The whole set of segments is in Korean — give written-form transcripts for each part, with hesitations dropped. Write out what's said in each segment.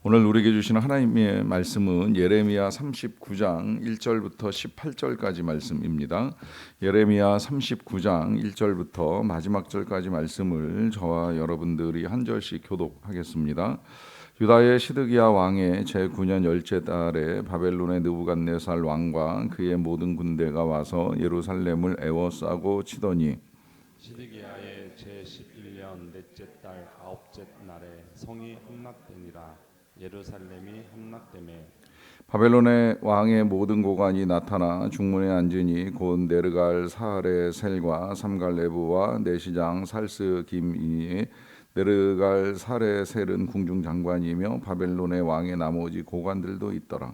오늘 우리에게 주시는 하나님의 말씀은 예레미야 39장 1절부터 18절까지 말씀입니다. 예레미야 39장 1절부터 마지막 절까지 말씀을 저와 여러분들이 한 절씩 교독하겠습니다. 유다의 시드기야 왕의 제9년 열째 달에 바벨론의 느부갓네살 왕과 그의 모든 군대가 와서 예루살렘을 에워싸고 치더니 시드기야의 제11년 넷째 달 아홉째 날에 성이 함락되니라. 예루살렘이 함락되매 바벨론의 왕의 모든 고관이 나타나 중문에 앉으니 곧 네르갈 사할의 셀과 삼갈레부와 내시장 살스김이니 네르갈 사할의 셀은 궁중 장관이며 바벨론의 왕의 나머지 고관들도 있더라.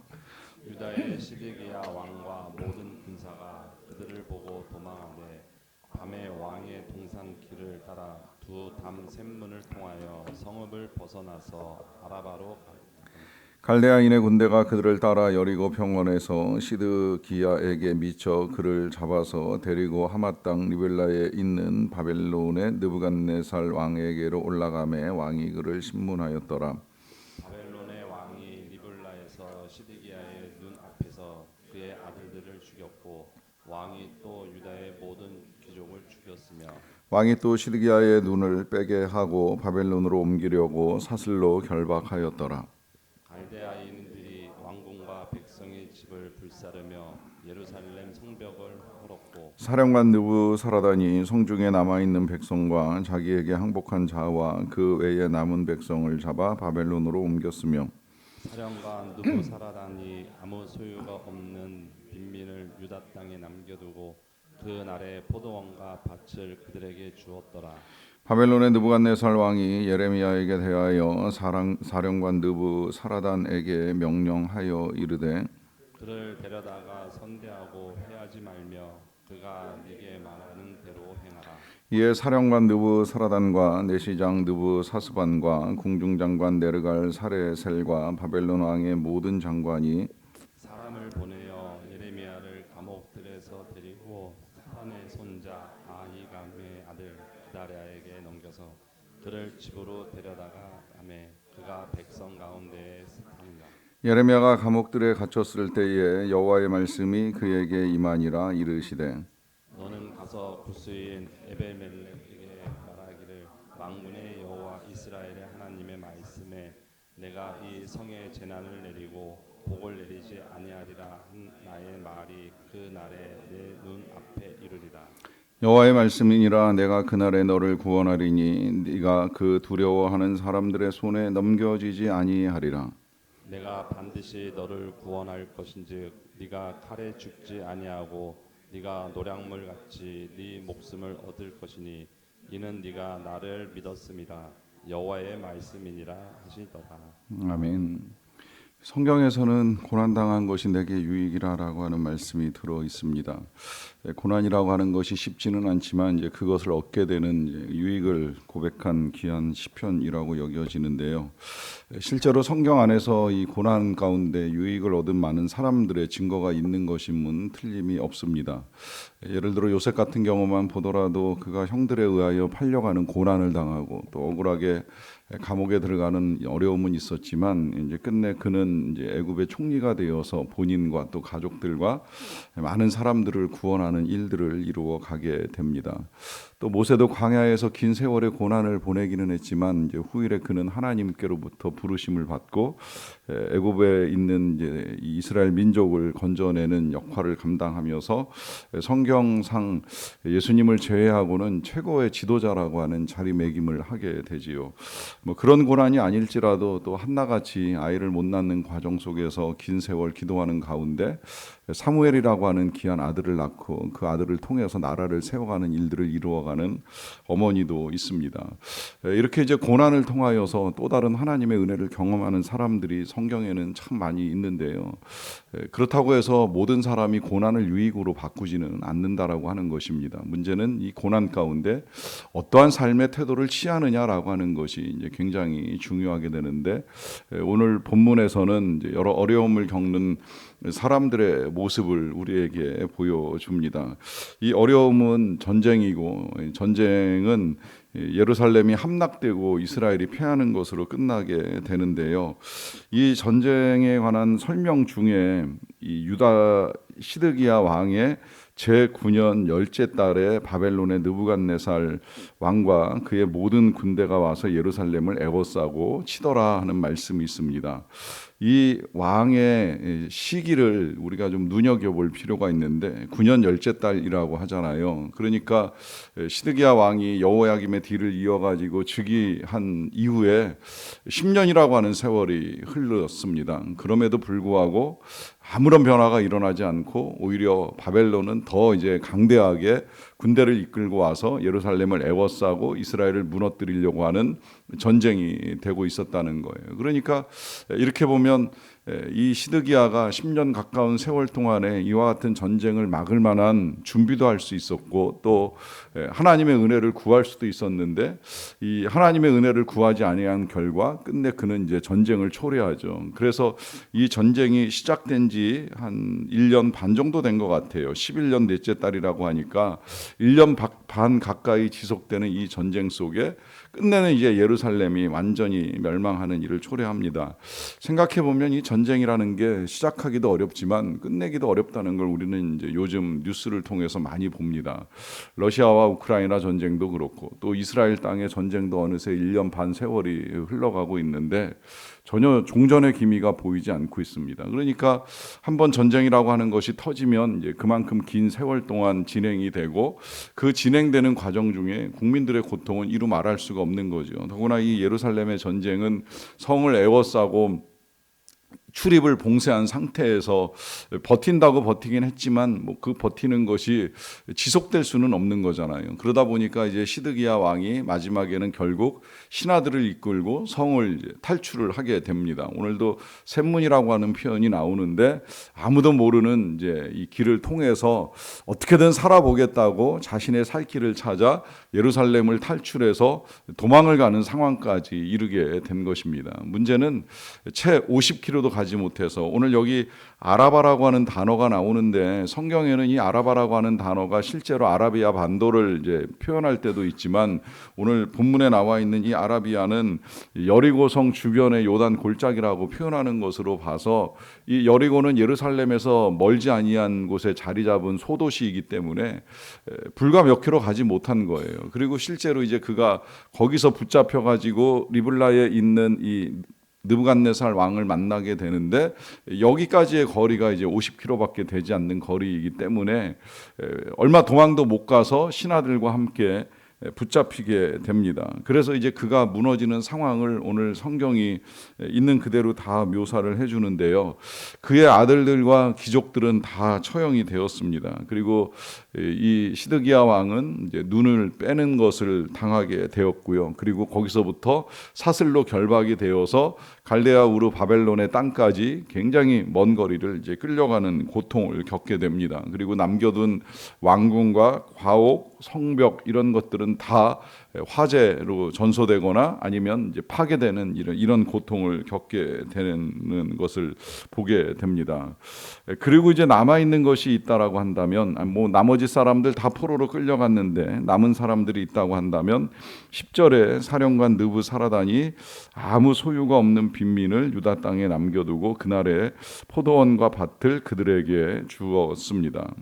유다의 시드기야 왕과 모든 군사가 그들을 보고 도망하되 밤에 왕의 동산 길을 따라 두 담 샘문을 통하여 성읍을 벗어나서 아라바로 갈대아인의 군대가 그들을 따라 여리고 평원에서 시드기야에게 미쳐 그를 잡아서 데리고 하맛 땅 리벨라에 있는 바벨론의 느부갓네살 왕에게로 올라가매 왕이 그를 신문하였더라. 바벨론의 왕이 리블라에서 시드기야의 눈 앞에서 그의 아들들을 죽였고 왕이 또 유다의 모든 귀족을 죽였으며 왕이 또 시드기야의 눈을 빼게 하고 바벨론으로 옮기려고 사슬로 결박하였더라. 갈대아인들이 왕궁과 백성의 집을 불사르며 예루살렘 성벽을 헐었고 사령관 느부사라단이 성중에 남아있는 백성과 자기에게 항복한 자와 그 외에 남은 백성을 잡아 바벨론으로 옮겼으며 사령관 느부사라단이 아무 소유가 없는 빈민을 유다 땅에 남겨두고 그 날에 포도원과 밭을 그들에게 주었더라. 바벨론의 느부갓네살 왕이 예레미야에게 대하여 사령관 느부사라단에게 명령하여 이르되 그를 데려다가 선대하고 해하지 말며 그가 네게 말하는 대로 행하라. 이에 사령관 느부사라단과 내시장 느부사스반과 궁중장관 네르갈 사레셀과 바벨론 왕의 모든 장관이 사람을 보내어 예레미야를 감옥들에서 데리고 사판의 손자 아히감의 아들 기다랴에게 넘겨서 그를 집으로 데려다가 하매 그가 백성 가운데에 스탑니다. 예레미야가 감옥들에 갇혔을 때에 여호와의 말씀이 그에게 임하니라. 이르시되 너는 가서 구스인 에벨멜렉에게 말하기를 왕군의 여호와 이스라엘의 하나님의 말씀에 내가 이 성에 재난을 내리고 복을 내리지 아니하리라 한 나의 말이 그 날에 내 눈 앞에 이르리라. 여호와의 말씀이니라. 내가 그날에 너를 구원하리니 네가 그 두려워하는 사람들의 손에 넘겨지지 아니하리라. 내가 반드시 너를 구원할 것인즉 네가 칼에 죽지 아니하고 네가 노량물 같이 네 목숨을 얻을 것이니 이는 네가 나를 믿었음이라. 여호와의 말씀이니라 하시더라. 아멘. 성경에서는 고난당한 것이 내게 유익이라라고 하는 말씀이 들어 있습니다. 고난이라고 하는 것이 쉽지는 않지만 이제 그것을 얻게 되는 유익을 고백한 귀한 시편이라고 여겨지는데요. 실제로 성경 안에서 이 고난 가운데 유익을 얻은 많은 사람들의 증거가 있는 것임은 틀림이 없습니다. 예를 들어 요셉 같은 경우만 보더라도 그가 형들에 의하여 팔려가는 고난을 당하고 또 억울하게 감옥에 들어가는 어려움은 있었지만 이제 끝내 그는 이제 애굽의 총리가 되어서 본인과 또 가족들과 많은 사람들을 구원하는 일들을 이루어 가게 됩니다. 또 모세도 광야에서 긴 세월의 고난을 보내기는 했지만 이제 후일에 그는 하나님께로부터 부르심을 받고 애굽에 있는 이제 이스라엘 민족을 건져내는 역할을 감당하면서 성경상 예수님을 제외하고는 최고의 지도자라고 하는 자리매김을 하게 되지요. 뭐 그런 고난이 아닐지라도 또 한나같이 아이를 못 낳는 과정 속에서 긴 세월 기도하는 가운데 사무엘이라고 하는 귀한 아들을 낳고 그 아들을 통해서 나라를 세워가는 일들을 이루어가는 어머니도 있습니다. 이렇게 이제 고난을 통하여서 또 다른 하나님의 은혜를 경험하는 사람들이 성경에는 참 많이 있는데요. 그렇다고 해서 모든 사람이 고난을 유익으로 바꾸지는 않는다라고 하는 것입니다. 문제는 이 고난 가운데 어떠한 삶의 태도를 취하느냐라고 하는 것이 이제 굉장히 중요하게 되는데, 오늘 본문에서는 이제 여러 어려움을 겪는 사람들의 모습을 우리에게 보여줍니다. 이 어려움은 전쟁이고, 전쟁은 예루살렘이 함락되고 이스라엘이 패하는 것으로 끝나게 되는데요. 이 전쟁에 관한 설명 중에 이 유다 시드기야 왕의 제9년 열째 달에 바벨론의 느부갓네살 왕과 그의 모든 군대가 와서 예루살렘을 에워싸고 치더라 하는 말씀이 있습니다. 이 왕의 시기를 우리가 좀 눈여겨볼 필요가 있는데 9년 열째 달이라고 하잖아요. 그러니까 시드기야 왕이 여호야김의 뒤를 이어가지고 즉위한 이후에 10년이라고 하는 세월이 흘렀습니다. 그럼에도 불구하고 아무런 변화가 일어나지 않고 오히려 바벨론은 더 이제 강대하게 군대를 이끌고 와서 예루살렘을 에워싸고 이스라엘을 무너뜨리려고 하는 전쟁이 되고 있었다는 거예요. 그러니까 이렇게 보면 이 시드기야가 10년 가까운 세월 동안에 이와 같은 전쟁을 막을 만한 준비도 할 수 있었고 또 하나님의 은혜를 구할 수도 있었는데 이 하나님의 은혜를 구하지 아니한 결과 끝내 그는 이제 전쟁을 초래하죠. 그래서 이 전쟁이 시작된 지 한 1년 반 정도 된 것 같아요. 11년 넷째 달이라고 하니까 1년 반 가까이 지속되는 이 전쟁 속에 끝내는 이제 예루살렘이 완전히 멸망하는 일을 초래합니다. 생각해 보면 이 전쟁이라는 게 시작하기도 어렵지만 끝내기도 어렵다는 걸 우리는 이제 요즘 뉴스를 통해서 많이 봅니다. 러시아와 우크라이나 전쟁도 그렇고 또 이스라엘 땅의 전쟁도 어느새 1년 반 세월이 흘러가고 있는데 전혀 종전의 기미가 보이지 않고 있습니다. 그러니까 한번 전쟁이라고 하는 것이 터지면 이제 그만큼 긴 세월 동안 진행이 되고 그 진행되는 과정 중에 국민들의 고통은 이루 말할 수가 없는 거죠. 더구나 이 예루살렘의 전쟁은 성을 에워싸고 출입을 봉쇄한 상태에서 버틴다고 버티긴 했지만 뭐 그 버티는 것이 지속될 수는 없는 거잖아요. 그러다 보니까 이제 시드기야 왕이 마지막에는 결국 신하들을 이끌고 성을 이제 탈출을 하게 됩니다. 오늘도 샘문이라고 하는 표현이 나오는데 아무도 모르는 이제 이 길을 통해서 어떻게든 살아보겠다고 자신의 살 길을 찾아 예루살렘을 탈출해서 도망을 가는 상황까지 이르게 된 것입니다. 문제는 채 50km도 가지 못해서 오늘 여기 아라바라고 하는 단어가 나오는데 성경에는 이 아라바라고 하는 단어가 실제로 아라비아 반도를 이제 표현할 때도 있지만 오늘 본문에 나와 있는 이 아라비아는 여리고성 주변의 요단 골짜기라고 표현하는 것으로 봐서 이 여리고는 예루살렘에서 멀지 아니한 곳에 자리 잡은 소도시이기 때문에 불과 몇 킬로 가지 못한 거예요. 그리고 실제로 이제 그가 거기서 붙잡혀 가지고 리블라에 있는 이 느부갓네살 왕을 만나게 되는데 여기까지의 거리가 이제 50km밖에 되지 않는 거리이기 때문에 얼마 도망도 못 가서 신하들과 함께 붙잡히게 됩니다. 그래서 이제 그가 무너지는 상황을 오늘 성경이 있는 그대로 다 묘사를 해주는데요. 그의 아들들과 귀족들은 다 처형이 되었습니다. 그리고 이 시드기야 왕은 이제 눈을 빼는 것을 당하게 되었고요. 그리고 거기서부터 사슬로 결박이 되어서 갈대아 우르 바벨론의 땅까지 굉장히 먼 거리를 이제 끌려가는 고통을 겪게 됩니다. 그리고 남겨둔 왕궁과 과옥, 성벽 이런 것들은 다 화재로 전소되거나 아니면 이제 파괴되는 이런 고통을 겪게 되는 것을 보게 됩니다. 그리고 이제 남아 있는 것이 있다라고 한다면 뭐 나머지 사람들 다 포로로 끌려갔는데 남은 사람들이 있다고 한다면 10절에 사령관 느부사라단이 아무 소유가 없는 빈민을 유다 땅에 남겨두고 그날에 포도원과 밭을 그들에게 주었습니다.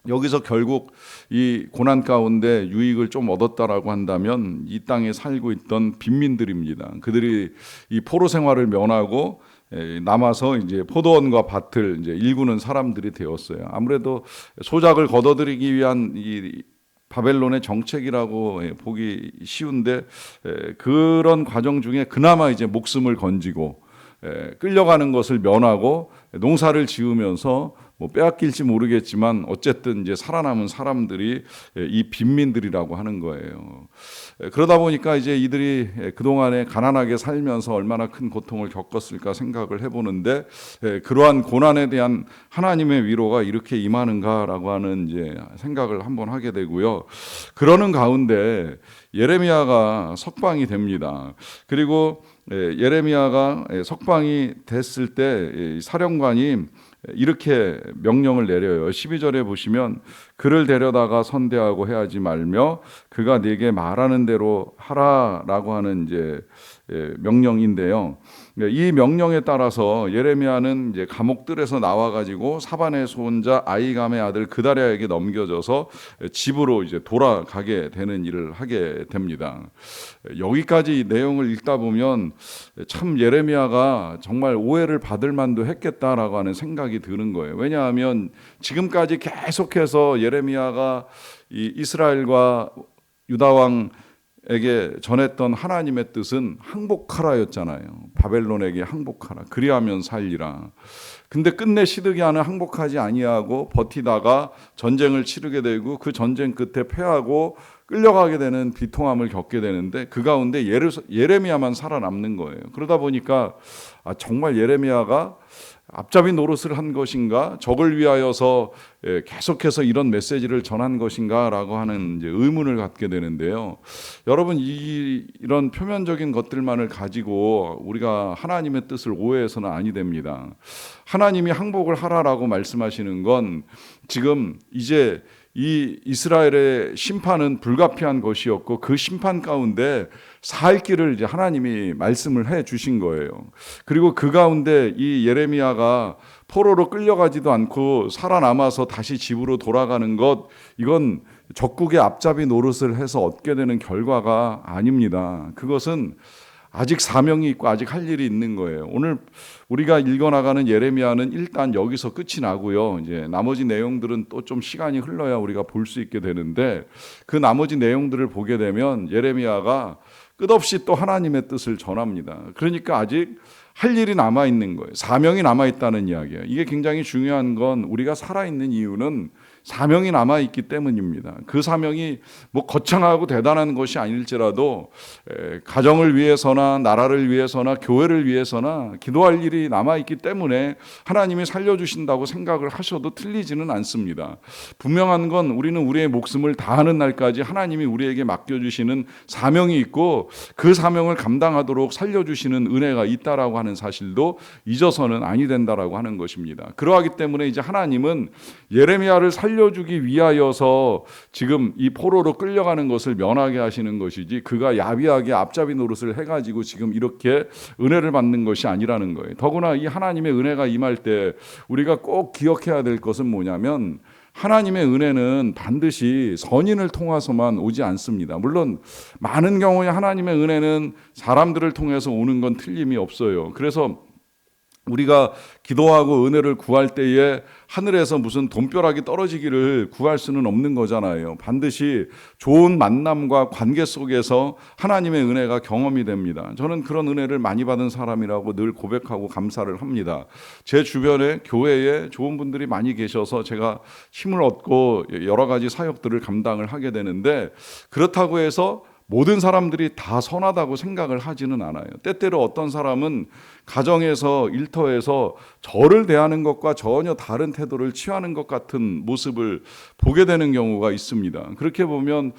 여기서 결국 이 고난 가운데 유익을 좀 얻었다라고 한다면 이 땅에 살고 있던 빈민들입니다. 그들이 이 포로 생활을 면하고 남아서 이제 포도원과 밭을 이제 일구는 사람들이 되었어요. 아무래도 소작을 거둬들이기 위한 이 바벨론의 정책이라고 보기 쉬운데 그런 과정 중에 그나마 이제 목숨을 건지고 끌려가는 것을 면하고 농사를 지으면서 뭐 빼앗길지 모르겠지만 어쨌든 이제 살아남은 사람들이 이 빈민들이라고 하는 거예요. 그러다 보니까 이제 이들이 그동안에 가난하게 살면서 얼마나 큰 고통을 겪었을까 생각을 해보는데, 그러한 고난에 대한 하나님의 위로가 이렇게 임하는가라고 하는 이제 생각을 한번 하게 되고요. 그러는 가운데 예레미야가 석방이 됩니다. 그리고 예레미야가 석방이 됐을 때 사령관이 이렇게 명령을 내려요. 12절에 보시면 그를 데려다가 선대하고 해하지 말며 그가 네게 말하는 대로 하라라고 하는 이제 명령인데요. 이 명령에 따라서 예레미야는 이제 감옥들에서 나와가지고 사반의 손자 아이감의 아들 그다랴에게 넘겨져서 집으로 이제 돌아가게 되는 일을 하게 됩니다. 여기까지 내용을 읽다 보면 참 예레미야가 정말 오해를 받을 만도 했겠다라고 하는 생각이 드는 거예요. 왜냐하면 지금까지 계속해서 예레미야가 이 이스라엘과 유다 왕에게 전했던 하나님의 뜻은 항복하라였잖아요. 바벨론에게 항복하라. 그리하면 살리라. 근데 끝내 시드기야는 항복하지 아니하고 버티다가 전쟁을 치르게 되고 그 전쟁 끝에 패하고 끌려가게 되는 비통함을 겪게 되는데 그 가운데 예레미야만 살아남는 거예요. 그러다 보니까 정말 예레미야가 앞잡이 노릇을 한 것인가, 적을 위하여서 계속해서 이런 메시지를 전한 것인가라고 하는 이제 의문을 갖게 되는데요. 여러분, 이런 표면적인 것들만을 가지고 우리가 하나님의 뜻을 오해해서는 아니 됩니다. 하나님이 항복을 하라라고 말씀하시는 건 지금 이제 이 이스라엘의 심판은 불가피한 것이었고 그 심판 가운데 살 길을 이제 하나님이 말씀을 해 주신 거예요. 그리고 그 가운데 이 예레미야가 포로로 끌려가지도 않고 살아남아서 다시 집으로 돌아가는 것, 이건 적국의 앞잡이 노릇을 해서 얻게 되는 결과가 아닙니다. 그것은 아직 사명이 있고 아직 할 일이 있는 거예요. 오늘 우리가 읽어나가는 예레미야는 일단 여기서 끝이 나고요. 이제 나머지 내용들은 또 좀 시간이 흘러야 우리가 볼 수 있게 되는데 그 나머지 내용들을 보게 되면 예레미야가 끝없이 또 하나님의 뜻을 전합니다. 그러니까 아직 할 일이 남아있는 거예요. 사명이 남아있다는 이야기예요. 이게 굉장히 중요한 건 우리가 살아있는 이유는 사명이 남아있기 때문입니다. 그 사명이 뭐 거창하고 대단한 것이 아닐지라도 가정을 위해서나 나라를 위해서나 교회를 위해서나 기도할 일이 남아있기 때문에 하나님이 살려주신다고 생각을 하셔도 틀리지는 않습니다. 분명한 건 우리는 우리의 목숨을 다하는 날까지 하나님이 우리에게 맡겨주시는 사명이 있고 그 사명을 감당하도록 살려주시는 은혜가 있다라고 하는 사실도 잊어서는 아니 된다라고 하는 것입니다. 그러하기 때문에 이제 하나님은 예레미야를 살려주기 위하여서 지금 이 포로로 끌려가는 것을 면하게 하시는 것이지 그가 야비하게 앞잡이 노릇을 해가지고 지금 이렇게 은혜를 받는 것이 아니라는 거예요. 더구나 이 하나님의 은혜가 임할 때 우리가 꼭 기억해야 될 것은 뭐냐면 하나님의 은혜는 반드시 선인을 통해서만 오지 않습니다. 물론 많은 경우에 하나님의 은혜는 사람들을 통해서 오는 건 틀림이 없어요. 그래서 우리가 기도하고 은혜를 구할 때에 하늘에서 무슨 돈벼락이 떨어지기를 구할 수는 없는 거잖아요. 반드시 좋은 만남과 관계 속에서 하나님의 은혜가 경험이 됩니다. 저는 그런 은혜를 많이 받은 사람이라고 늘 고백하고 감사를 합니다. 제 주변에 교회에 좋은 분들이 많이 계셔서 제가 힘을 얻고 여러 가지 사역들을 감당을 하게 되는데 그렇다고 해서 모든 사람들이 다 선하다고 생각을 하지는 않아요. 때때로 어떤 사람은 가정에서 일터에서 저를 대하는 것과 전혀 다른 태도를 취하는 것 같은 모습을 보게 되는 경우가 있습니다. 그렇게 보면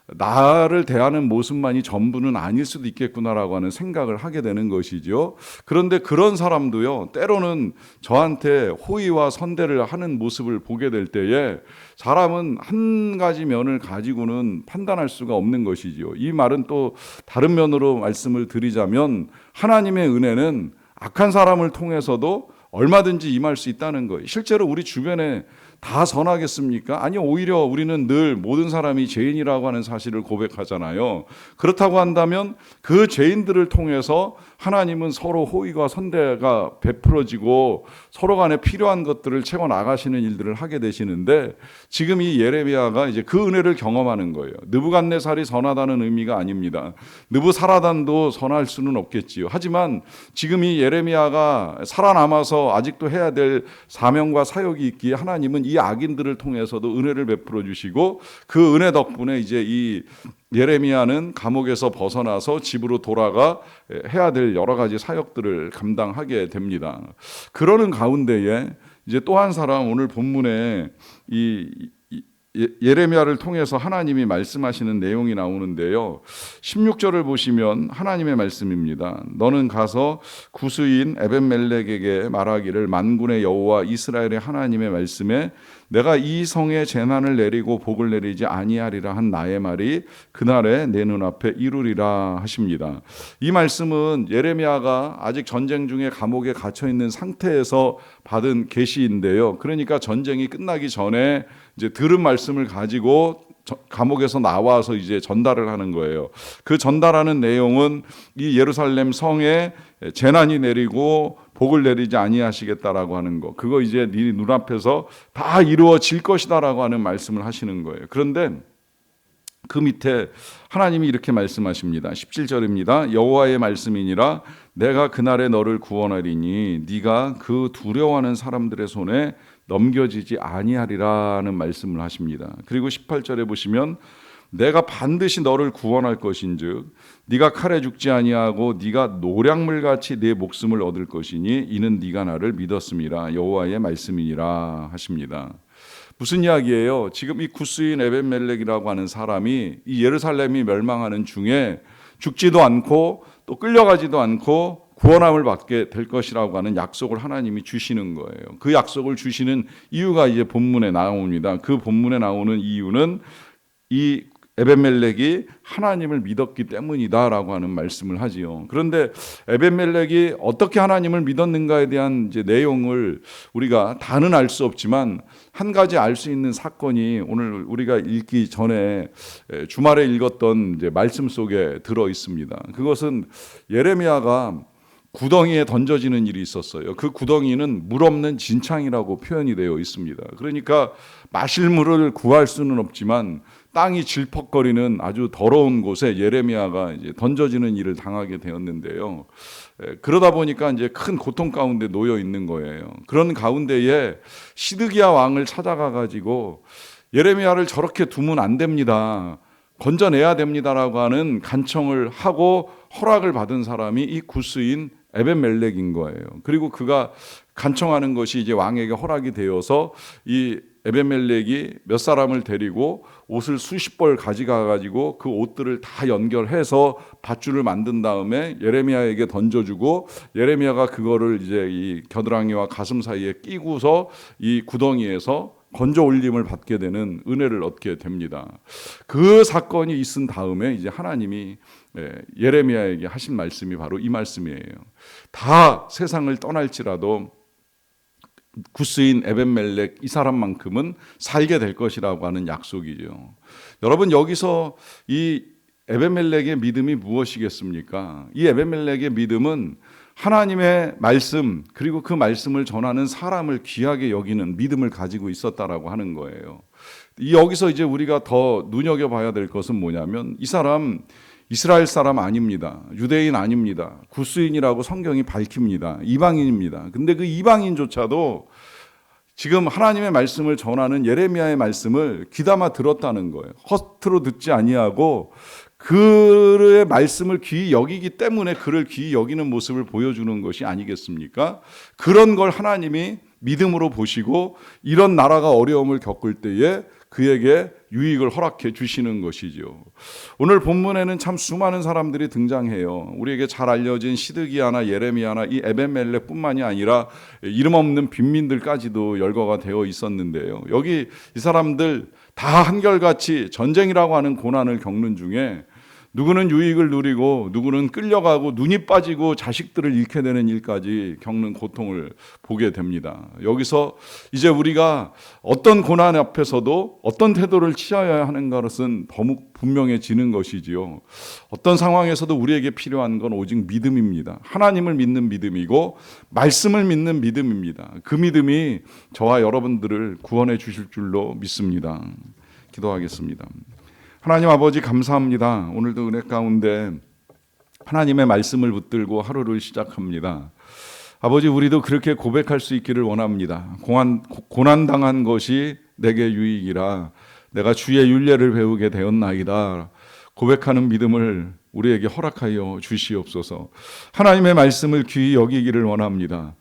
나를 대하는 모습만이 전부는 아닐 수도 있겠구나라고 하는 생각을 하게 되는 것이죠. 그런데 그런 사람도요, 때로는 저한테 호의와 선대를 하는 모습을 보게 될 때에 사람은 한 가지 면을 가지고는 판단할 수가 없는 것이죠. 이 말은 또 다른 면으로 말씀을 드리자면 하나님의 은혜는 악한 사람을 통해서도 얼마든지 임할 수 있다는 거예요. 실제로 우리 주변에 다 선하겠습니까? 아니, 오히려 우리는 늘 모든 사람이 죄인이라고 하는 사실을 고백하잖아요. 그렇다고 한다면 그 죄인들을 통해서 하나님은 서로 호의와 선대가 베풀어지고 서로 간에 필요한 것들을 채워 나가시는 일들을 하게 되시는데, 지금 이 예레미야가 이제 그 은혜를 경험하는 거예요. 느부갓네살이 선하다는 의미가 아닙니다. 느부사라단도 선할 수는 없겠지요. 하지만 지금 이 예레미야가 살아남아서 아직도 해야 될 사명과 사역이 있기에 하나님은 이 악인들을 통해서도 은혜를 베풀어 주시고, 그 은혜 덕분에 이제 이 예레미야는 감옥에서 벗어나서 집으로 돌아가 해야 될 여러 가지 사역들을 감당하게 됩니다. 그러는 가운데에 이제 또 한 사람, 오늘 본문에 이 예레미야를 통해서 하나님이 말씀하시는 내용이 나오는데요. 16절을 보시면 하나님의 말씀입니다. 너는 가서 구스인 에벤멜렉에게 말하기를, 만군의 여호와 이스라엘의 하나님의 말씀에 내가 이 성에 재난을 내리고 복을 내리지 아니하리라 한 나의 말이 그날에 내 눈앞에 이루리라 하십니다. 이 말씀은 예레미야가 아직 전쟁 중에 감옥에 갇혀 있는 상태에서 받은 계시인데요. 그러니까 전쟁이 끝나기 전에 이제 들은 말씀을 가지고 감옥에서 나와서 이제 전달을 하는 거예요. 그 전달하는 내용은 이 예루살렘 성에 재난이 내리고 복을 내리지 아니하시겠다라고 하는 거, 그거 이제 네 눈앞에서 다 이루어질 것이다라고 하는 말씀을 하시는 거예요. 그런데 그 밑에 하나님이 이렇게 말씀하십니다. 17절입니다. 여호와의 말씀이니라 내가 그날에 너를 구원하리니 네가 그 두려워하는 사람들의 손에 넘겨지지 아니하리라는 말씀을 하십니다. 그리고 18절에 보시면 내가 반드시 너를 구원할 것인즉 네가 칼에 죽지 아니하고 네가 노략물같이 네 목숨을 얻을 것이니 이는 네가 나를 믿었음이라 여호와의 말씀이니라 하십니다. 무슨 이야기예요? 지금 이 구스인 에벤멜렉이라고 하는 사람이 이 예루살렘이 멸망하는 중에 죽지도 않고 또 끌려가지도 않고 구원함을 받게 될 것이라고 하는 약속을 하나님이 주시는 거예요. 그 약속을 주시는 이유가 이제 본문에 나옵니다. 그 본문에 나오는 이유는 이 에벤멜렉이 하나님을 믿었기 때문이다라고 하는 말씀을 하지요. 그런데 에벤멜렉이 어떻게 하나님을 믿었는가에 대한 이제 내용을 우리가 다는 알 수 없지만 한 가지 알 수 있는 사건이 오늘 우리가 읽기 전에 주말에 읽었던 이제 말씀 속에 들어 있습니다. 그것은 예레미야가 구덩이에 던져지는 일이 있었어요. 그 구덩이는 물 없는 진창이라고 표현이 되어 있습니다. 그러니까 마실 물을 구할 수는 없지만 땅이 질퍽거리는 아주 더러운 곳에 예레미야가 이제 던져지는 일을 당하게 되었는데요. 그러다 보니까 이제 큰 고통 가운데 놓여 있는 거예요. 그런 가운데에 시드기야 왕을 찾아가 가지고 예레미야를 저렇게 두면 안 됩니다. 건져내야 됩니다라고 하는 간청을 하고 허락을 받은 사람이 이 구스인 에벤멜렉인 거예요. 그리고 그가 간청하는 것이 이제 왕에게 허락이 되어서 이 에벤멜렉이 몇 사람을 데리고 옷을 수십 벌 가져가 가지고 그 옷들을 다 연결해서 밧줄을 만든 다음에 예레미야에게 던져주고, 예레미야가 그거를 이제 이 겨드랑이와 가슴 사이에 끼고서 이 구덩이에서 건져 올림을 받게 되는 은혜를 얻게 됩니다. 그 사건이 있은 다음에 이제 하나님이 예레미야에게 하신 말씀이 바로 이 말씀이에요. 다 세상을 떠날지라도 구스인 에벤멜렉 이 사람만큼은 살게 될 것이라고 하는 약속이죠. 여러분, 여기서 이 에벤멜렉의 믿음이 무엇이겠습니까? 이 에벤멜렉의 믿음은 하나님의 말씀, 그리고 그 말씀을 전하는 사람을 귀하게 여기는 믿음을 가지고 있었다라고 하는 거예요. 여기서 이제 우리가 더 눈여겨봐야 될 것은 뭐냐면, 이 사람 이스라엘 사람 아닙니다. 유대인 아닙니다. 구스인이라고 성경이 밝힙니다. 이방인입니다. 근데 그 이방인조차도 지금 하나님의 말씀을 전하는 예레미야의 말씀을 귀담아 들었다는 거예요. 허투루 듣지 아니하고 그의 말씀을 귀히 여기기 때문에 그를 귀히 여기는 모습을 보여주는 것이 아니겠습니까? 그런 걸 하나님이 믿음으로 보시고 이런 나라가 어려움을 겪을 때에 그에게 유익을 허락해 주시는 것이죠. 오늘 본문에는 참 수많은 사람들이 등장해요. 우리에게 잘 알려진 시드기야나 예레미야나 이 에벤멜렉뿐만이 아니라 이름 없는 빈민들까지도 열거가 되어 있었는데요. 여기 이 사람들 다 한결같이 전쟁이라고 하는 고난을 겪는 중에 누구는 유익을 누리고 누구는 끌려가고 눈이 빠지고 자식들을 잃게 되는 일까지 겪는 고통을 보게 됩니다. 여기서 이제 우리가 어떤 고난 앞에서도 어떤 태도를 취하여야 하는 것은 더욱 분명해지는 것이지요. 어떤 상황에서도 우리에게 필요한 건 오직 믿음입니다. 하나님을 믿는 믿음이고 말씀을 믿는 믿음입니다. 그 믿음이 저와 여러분들을 구원해 주실 줄로 믿습니다. 기도하겠습니다. 하나님 아버지 감사합니다. 오늘도 은혜 가운데 하나님의 말씀을 붙들고 하루를 시작합니다. 아버지, 우리도 그렇게 고백할 수 있기를 원합니다. 고난당한 것이 내게 유익이라 내가 주의 율례를 배우게 되었나이다. 고백하는 믿음을 우리에게 허락하여 주시옵소서. 하나님의 말씀을 귀히 여기기를 원합니다.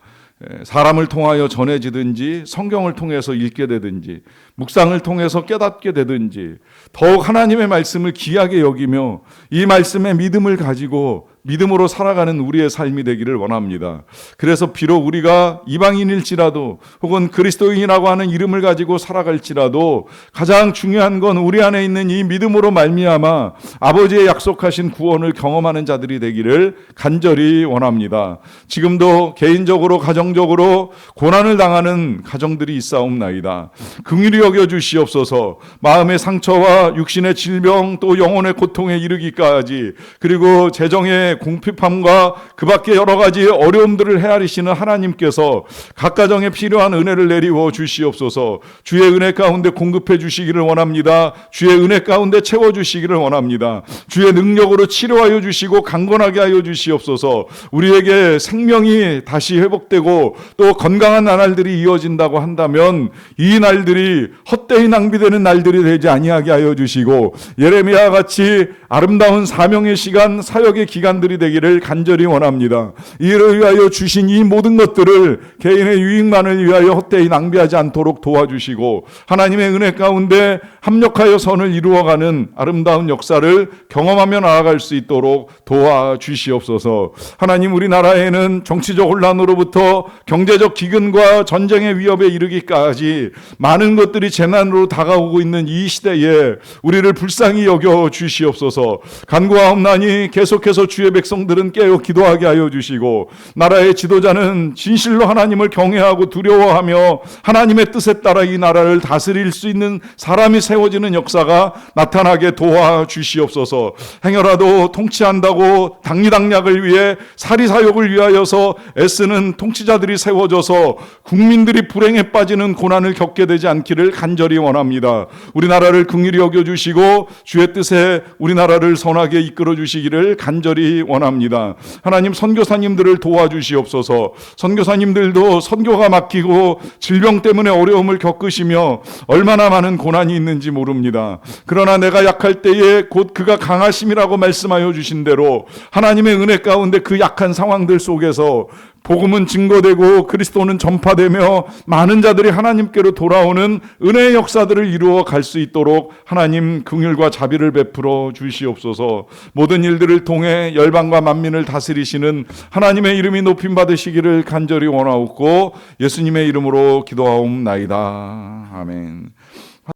사람을 통하여 전해지든지 성경을 통해서 읽게 되든지 묵상을 통해서 깨닫게 되든지 더욱 하나님의 말씀을 귀하게 여기며 이 말씀에 믿음을 가지고 믿음으로 살아가는 우리의 삶이 되기를 원합니다. 그래서 비록 우리가 이방인일지라도 혹은 그리스도인이라고 하는 이름을 가지고 살아갈지라도 가장 중요한 건 우리 안에 있는 이 믿음으로 말미암아 아버지의 약속하신 구원을 경험하는 자들이 되기를 간절히 원합니다. 지금도 개인적으로 가정적으로 고난을 당하는 가정들이 있사옵나이다. 긍휼히 여겨 주시옵소서. 마음의 상처와 육신의 질병 또 영혼의 고통에 이르기까지 그리고 재정의 궁핍함과 그 밖에 여러 가지 어려움들을 헤아리시는 하나님께서 각 가정에 필요한 은혜를 내리워 주시옵소서. 주의 은혜 가운데 공급해 주시기를 원합니다. 주의 은혜 가운데 채워 주시기를 원합니다. 주의 능력으로 치료하여 주시고 강건하게 하여 주시옵소서. 우리에게 생명이 다시 회복되고 또 건강한 나날들이 이어진다고 한다면 이 날들이 헛되이 낭비되는 날들이 되지 아니하게 하여 주시고 예레미야와 같이 아름다운 사명의 시간, 사역의 기간들이 되기를 간절히 원합니다. 이를 위하여 주신 이 모든 것들을 개인의 유익만을 위하여 헛되이 낭비하지 않도록 도와주시고 하나님의 은혜 가운데 합력하여 선을 이루어가는 아름다운 역사를 경험하며 나아갈 수 있도록 도와주시옵소서. 하나님, 우리나라에는 정치적 혼란으로부터 경제적 기근과 전쟁의 위협에 이르기까지 많은 것들이 재난으로 다가오고 있는 이 시대에 우리를 불쌍히 여겨 주시옵소서. 간구하옵나니 계속해서 주의 백성들은 깨어 기도하게 하여 주시고 나라의 지도자는 진실로 하나님을 경외하고 두려워하며 하나님의 뜻에 따라 이 나라를 다스릴 수 있는 사람이 세워지는 역사가 나타나게 도와주시옵소서. 행여라도 통치한다고 당리당략을 위해 사리사욕을 위하여서 애쓰는 통치자들이 세워져서 국민들이 불행에 빠지는 고난을 겪게 되지 않기를 간절히 원합니다. 우리나라를 긍휼히 여겨주시고 주의 뜻에 우리나라를 선하게 이끌어 주시기를 간절히 원합니다. 하나님, 선교사님들을 도와주시옵소서. 선교사님들도 선교가 막히고 질병 때문에 어려움을 겪으시며 얼마나 많은 고난이 있는지 모릅니다. 그러나 내가 약할 때에 곧 그가 강하심이라고 말씀하여 주신 대로 하나님의 은혜 가운데 그 약한 상황들 속에서 복음은 증거되고 그리스도는 전파되며 많은 자들이 하나님께로 돌아오는 은혜의 역사들을 이루어 갈 수 있도록 하나님 긍휼과 자비를 베풀어 주시옵소서. 모든 일들을 통해 열방과 만민을 다스리시는 하나님의 이름이 높임 받으시기를 간절히 원하옵고 예수님의 이름으로 기도하옵나이다. 아멘.